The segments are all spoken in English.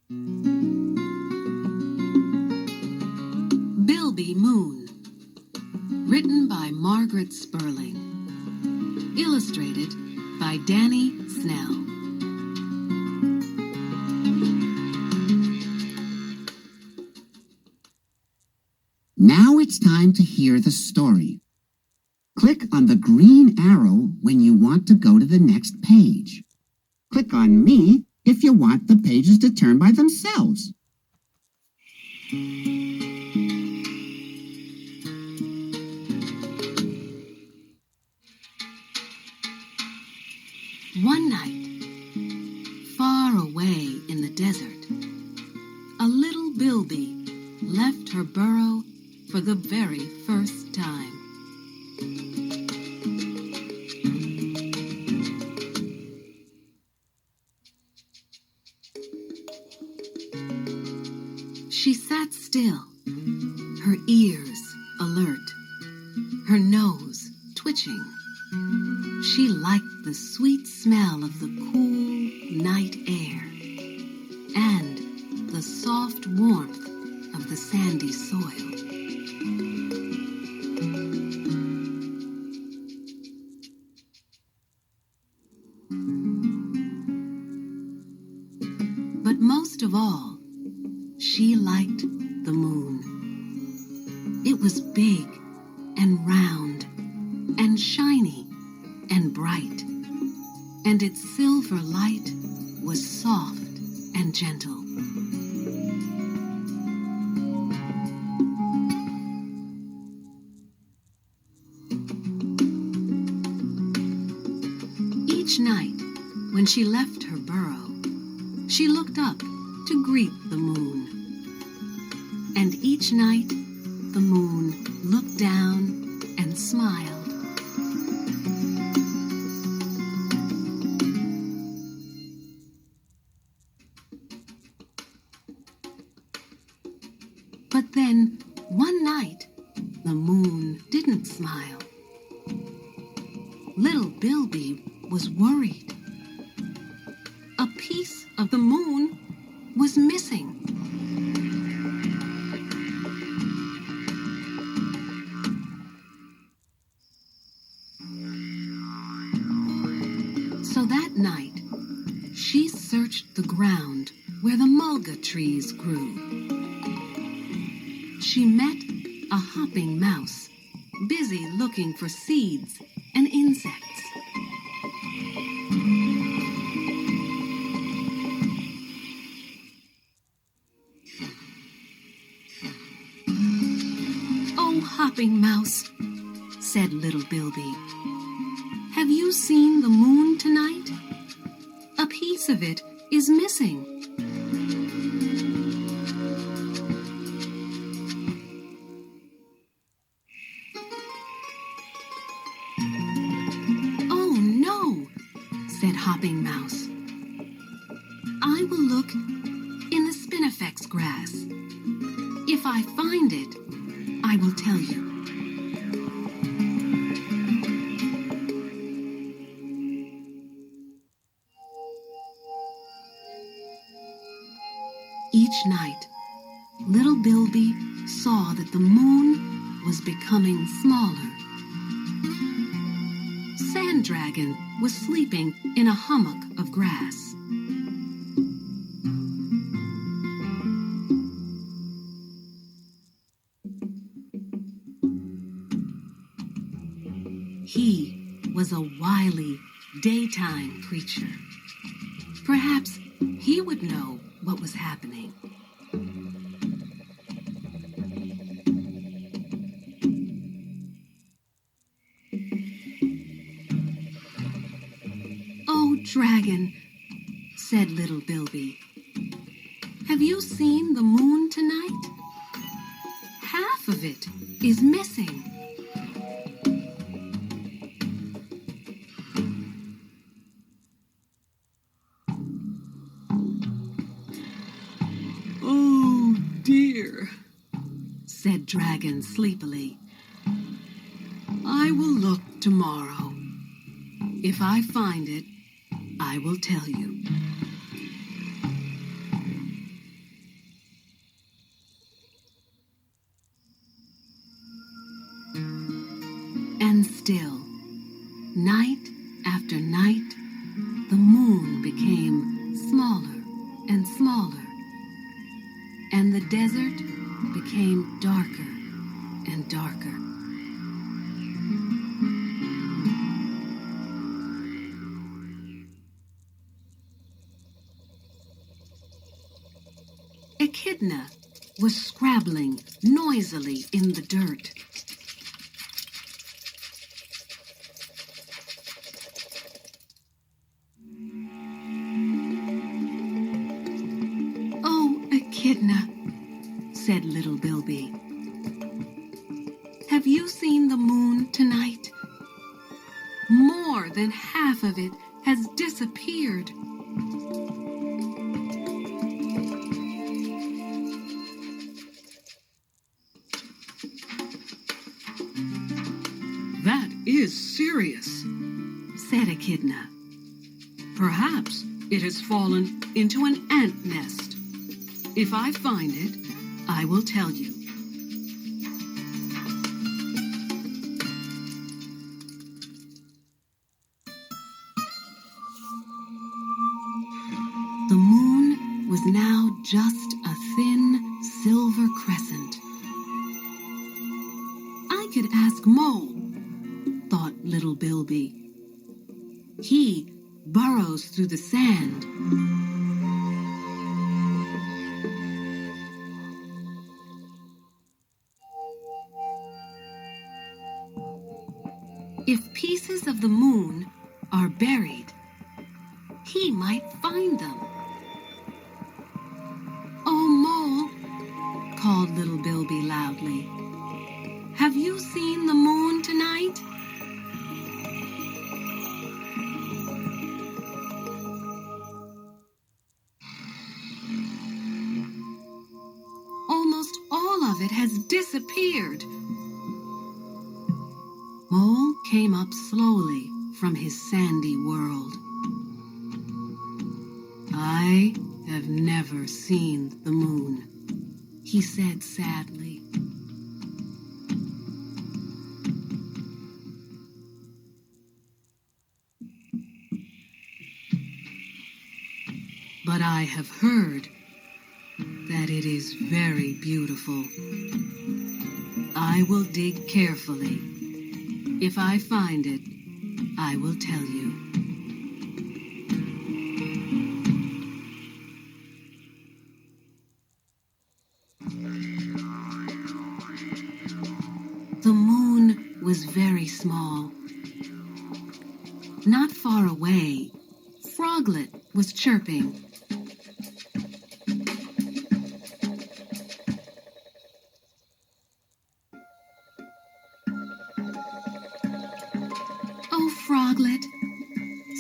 Bilby Moon. Written by Margaret Spurling. Illustrated by Snell. Now it's time to hear the story. Click on the green arrow when you want to go to the next page. Click on me if you want the pages to turn by themselves. One night, far away in the desert, a little Bilby left her burrow for the very first time. She sat still, her ears alert, her nose twitching. She liked the sweet smell of the cool night air and the soft warmth of the sandy soil. But most of all, she liked the moon. It was big and round and shiny and bright, and its silver light was soft and gentle. Each night, when she left her burrow, she looked up to greet the moon. And each night, the moon looked down and smiled. But then, one night, the moon didn't smile. Little Bilby was worried. A piece of the moon was missing. So that night, she searched the ground where the mulga trees grew. She met a hopping mouse, busy looking for seeds and insects. "Oh, hopping mouse," said little Bilby, "have you seen the moon tonight? A piece of it is missing." "Oh, no," said Hopping Mouse. "I will look in the spinifex grass. If I find it, I will tell you." Each night, little Bilby saw that the moon was becoming smaller. Sand Dragon was sleeping in a hummock of grass. He was a wily daytime creature. Perhaps he would know what was happening. "Oh, Dragon," said little Bilby, "have you seen the moon tonight? Half of it is missing." "Oh, dear," said Dragon sleepily. "I will look tomorrow. If I find it, I will tell you." after night, the moon became smaller and smaller, and the desert became darker and darker. Echidna was scrabbling noisily in the dirt. "Oh, Echidna," said little Bilby, "have you seen the moon tonight? More than half of it has disappeared." "That is serious," said Echidna. "Perhaps it has fallen into an ant nest. If I find it, I will tell you." The moon was now just a thin silver crescent. "I could ask Mole," thought little Bilby. "He burrows through the sand." If pieces of the moon are buried, he might find them. "Oh, Mole," called little Bilby loudly, "have you seen the moon tonight?" "Almost all of it has disappeared." Mole came up slowly from his sandy world. "I have never seen the moon," he said sadly. "But I have heard that it is very beautiful. I will dig carefully. If I find it, I will tell you." The moon was very small. Not far away, Froglet was chirping. "Oh, Froglet,"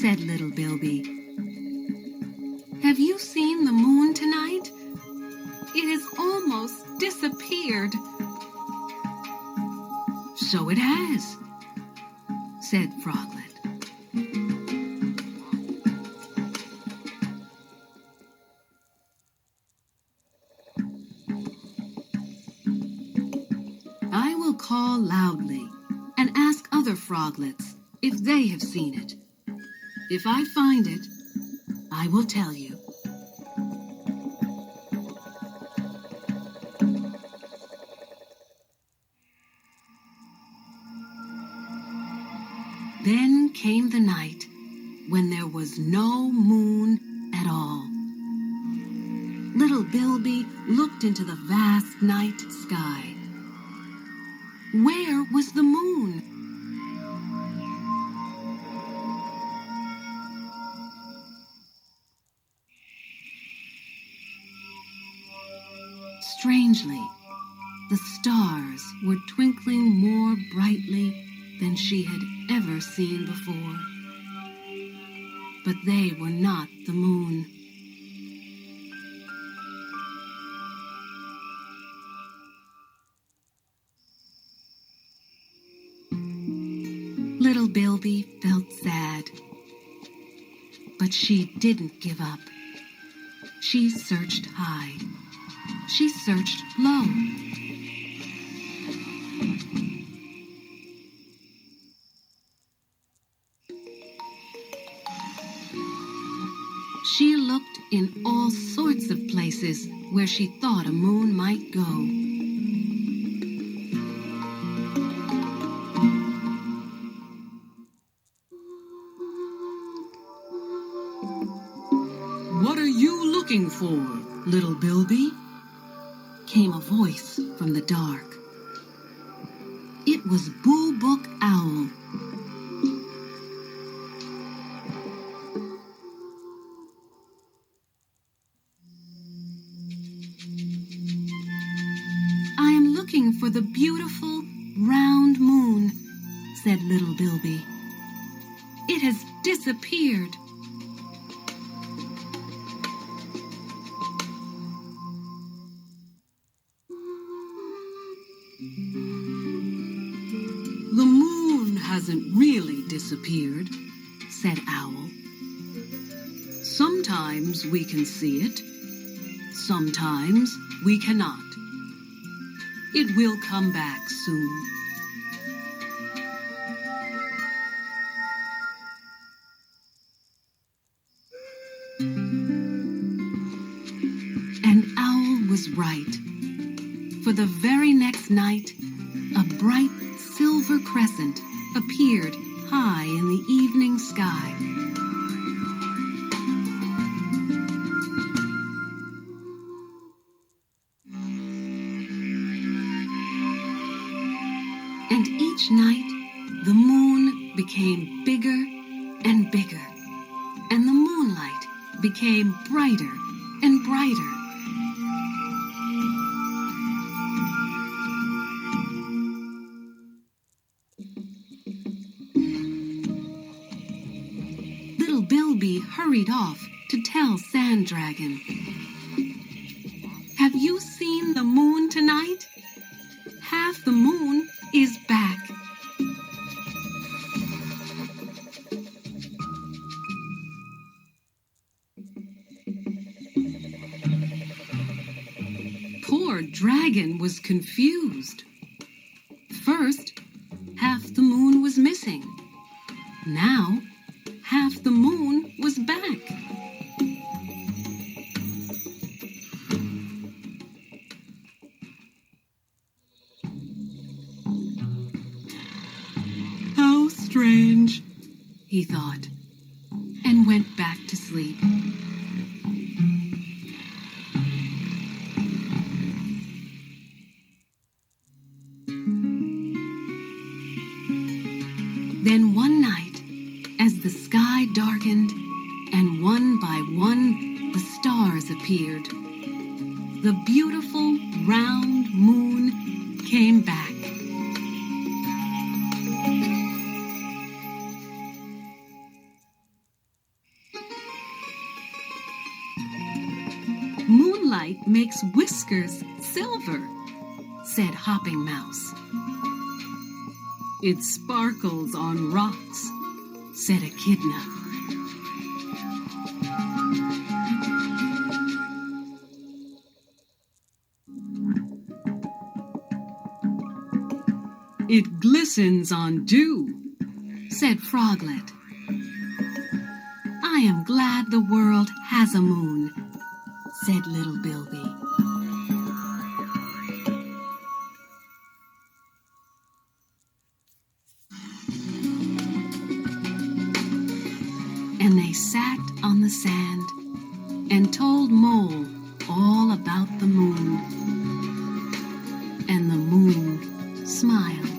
said little Bilby, "have you seen the moon tonight? It has almost disappeared." "So it has," said Froglet. "I will call loudly and ask other froglets if they have seen it. If I find it, I will tell you." Then came the night when there was no moon at all. Little Bilby looked into the vast night sky. Where was the moon? Strangely, the stars were twinkling more brightly than she had ever seen before. But they were not the moon. Little Bilby felt sad, but she didn't give up. She searched high. She searched low. She looked in all sorts of places where she thought a moon might go. "What are you looking for, little Bilby?" came a voice from the dark. It was Boo Book Owl. "I am looking for the beautiful, round moon," said little Bilby. "It has disappeared." "The moon hasn't really disappeared," said Owl. "Sometimes we can see it. Sometimes we cannot. It will come back soon." And Owl was right. For the very next night, a bright silver crescent appeared high in the evening sky. And each night, the moon became bigger and bigger, and the moonlight became brighter and brighter. Little Bilby hurried off to tell Sand Dragon. "Have you seen the moon tonight? Half the moon is back." Poor Dragon was confused. First, half the moon was missing. Now, half the moon was back. "How strange," he thought, and went back to sleep. Then one night, as the sky darkened and one by one the stars appeared, the beautiful round moon came back. "Moonlight makes whiskers silver," said Hopping Mouse. "It sparkles on rocks," said Echidna. "It glistens on dew," said Froglet. "I am glad the world has a moon," said little Bilby. And they sat on the sand and told Mole all about the moon. And the moon smiled.